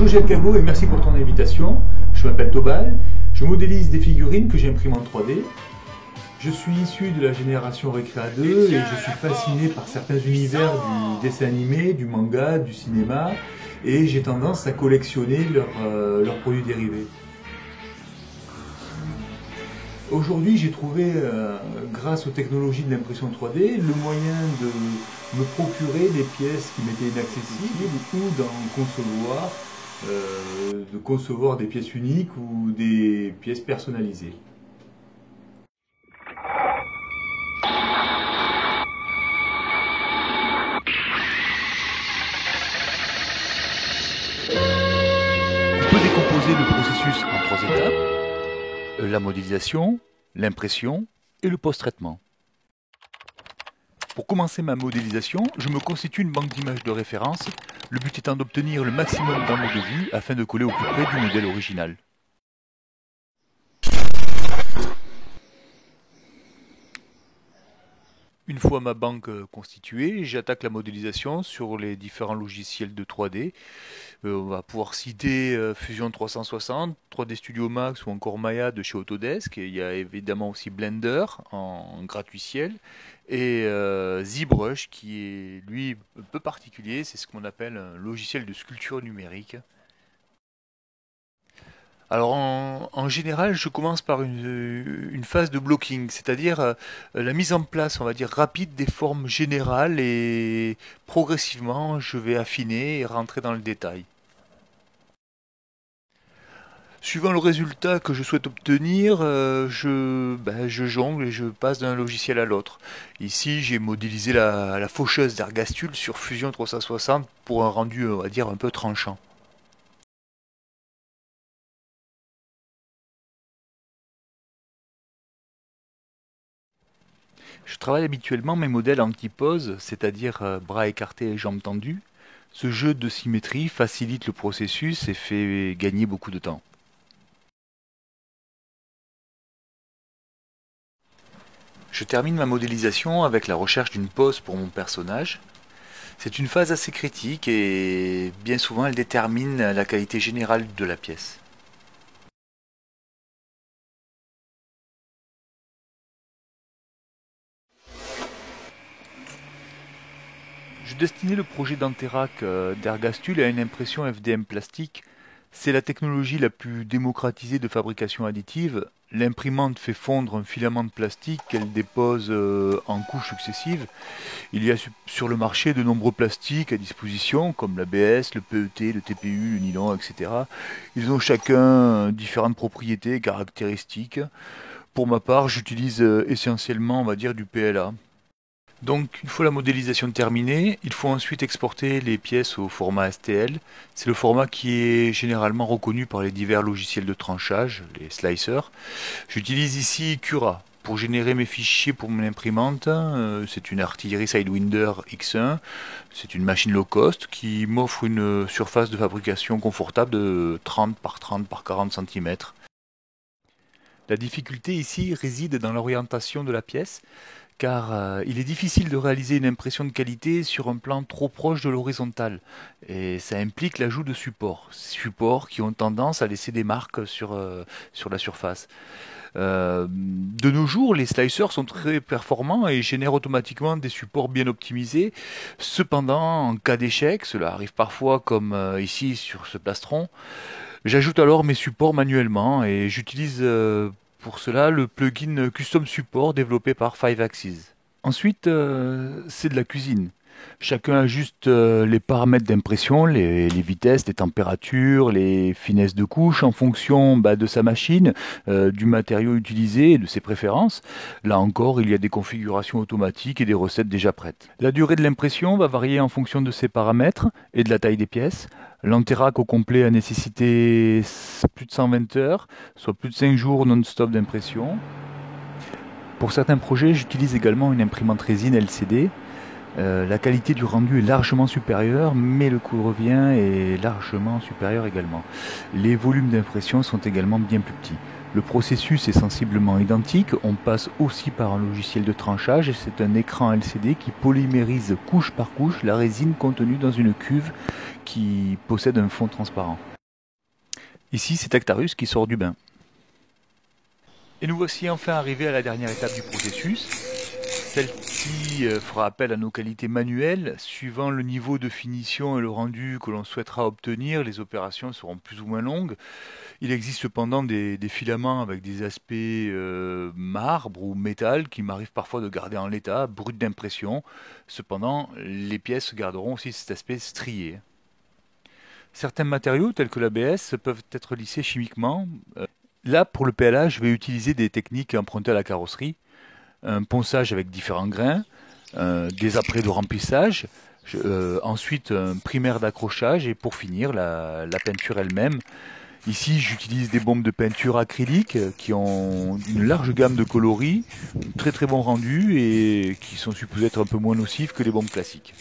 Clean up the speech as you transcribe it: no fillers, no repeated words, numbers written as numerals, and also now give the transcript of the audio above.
Bonjour Gilles Cagot et merci pour ton invitation. Je m'appelle Tobal, je modélise des figurines que j'imprime en 3D. Je suis issu de la génération Recrea 2 et je suis fasciné par certains univers du dessin animé, du manga, du cinéma et j'ai tendance à collectionner leurs produits dérivés. Aujourd'hui, j'ai trouvé, grâce aux technologies de l'impression 3D, le moyen de me procurer des pièces qui m'étaient inaccessibles ou de concevoir des pièces uniques ou des pièces personnalisées. On peut décomposer le processus en 3 étapes. La modélisation, l'impression et le post-traitement. Pour commencer ma modélisation, je me constitue une banque d'images de référence, le but étant d'obtenir le maximum d'angles de vue afin de coller au plus près du modèle original. Une fois ma banque constituée, j'attaque la modélisation sur les différents logiciels de 3D. On va pouvoir citer Fusion 360, 3D Studio Max ou encore Maya de chez Autodesk. Et il y a évidemment aussi Blender en gratuitiel et ZBrush qui est lui un peu particulier, c'est ce qu'on appelle un logiciel de sculpture numérique. Alors en général, je commence par une phase de blocking, c'est-à-dire la mise en place, on va dire, rapide des formes générales et progressivement, je vais affiner et rentrer dans le détail. Suivant le résultat que je souhaite obtenir, je jongle et je passe d'un logiciel à l'autre. Ici, j'ai modélisé la faucheuse d'Ergastule sur Fusion 360 pour un rendu, on va dire, un peu tranchant. Je travaille habituellement mes modèles anti-pose, c'est-à-dire bras écartés et jambes tendues. Ce jeu de symétrie facilite le processus et fait gagner beaucoup de temps. Je termine ma modélisation avec la recherche d'une pose pour mon personnage. C'est une phase assez critique et bien souvent elle détermine la qualité générale de la pièce. Je destinais le projet d'Anterac d'Ergastule à une impression FDM plastique. C'est la technologie la plus démocratisée de fabrication additive. L'imprimante fait fondre un filament de plastique qu'elle dépose en couches successives. Il y a sur le marché de nombreux plastiques à disposition, comme l'ABS, le PET, le TPU, le nylon, etc. Ils ont chacun différentes propriétés et caractéristiques. Pour ma part, j'utilise essentiellement, on va dire, du PLA. Donc, une fois la modélisation terminée, il faut ensuite exporter les pièces au format STL. C'est le format qui est généralement reconnu par les divers logiciels de tranchage, les slicers. J'utilise ici Cura pour générer mes fichiers pour mon imprimante. C'est une artillerie Sidewinder X1. C'est une machine low cost qui m'offre une surface de fabrication confortable de 30 par 30 par 40 cm. La difficulté ici réside dans l'orientation de la pièce, car il est difficile de réaliser une impression de qualité sur un plan trop proche de l'horizontale. Et ça implique l'ajout de supports qui ont tendance à laisser des marques sur la surface. De nos jours, les slicers sont très performants et génèrent automatiquement des supports bien optimisés. Cependant, en cas d'échec, cela arrive parfois comme ici sur ce plastron, j'ajoute alors mes supports manuellement et j'utilise pour cela le plugin Custom Support développé par 5-Axis. Ensuite, c'est de la cuisine. Chacun ajuste les paramètres d'impression, les vitesses, les températures, les finesses de couche en fonction de sa machine, du matériau utilisé et de ses préférences. Là encore, il y a des configurations automatiques et des recettes déjà prêtes. La durée de l'impression va varier en fonction de ces paramètres et de la taille des pièces. L'Anterac au complet a nécessité plus de 120 heures, soit plus de 5 jours non-stop d'impression. Pour certains projets, j'utilise également une imprimante résine LCD. La qualité du rendu est largement supérieure, mais le coût de revient est largement supérieur également. Les volumes d'impression sont également bien plus petits. Le processus est sensiblement identique, on passe aussi par un logiciel de tranchage et c'est un écran LCD qui polymérise couche par couche la résine contenue dans une cuve qui possède un fond transparent. Ici, c'est Actarus qui sort du bain. Et nous voici enfin arrivés à la dernière étape du processus. Celle-ci fera appel à nos qualités manuelles. Suivant le niveau de finition et le rendu que l'on souhaitera obtenir, les opérations seront plus ou moins longues. Il existe cependant des filaments avec des aspects marbre ou métal qui m'arrive parfois de garder en l'état, brut d'impression. Cependant, les pièces garderont aussi cet aspect strié. Certains matériaux, tels que l'ABS, peuvent être lissés chimiquement. Là, pour le PLA, je vais utiliser des techniques empruntées à la carrosserie. Un ponçage avec différents grains, des apprêts de remplissage, ensuite un primaire d'accrochage et pour finir la peinture elle-même. Ici, j'utilise des bombes de peinture acrylique qui ont une large gamme de coloris, très très bon rendu et qui sont supposés être un peu moins nocifs que les bombes classiques.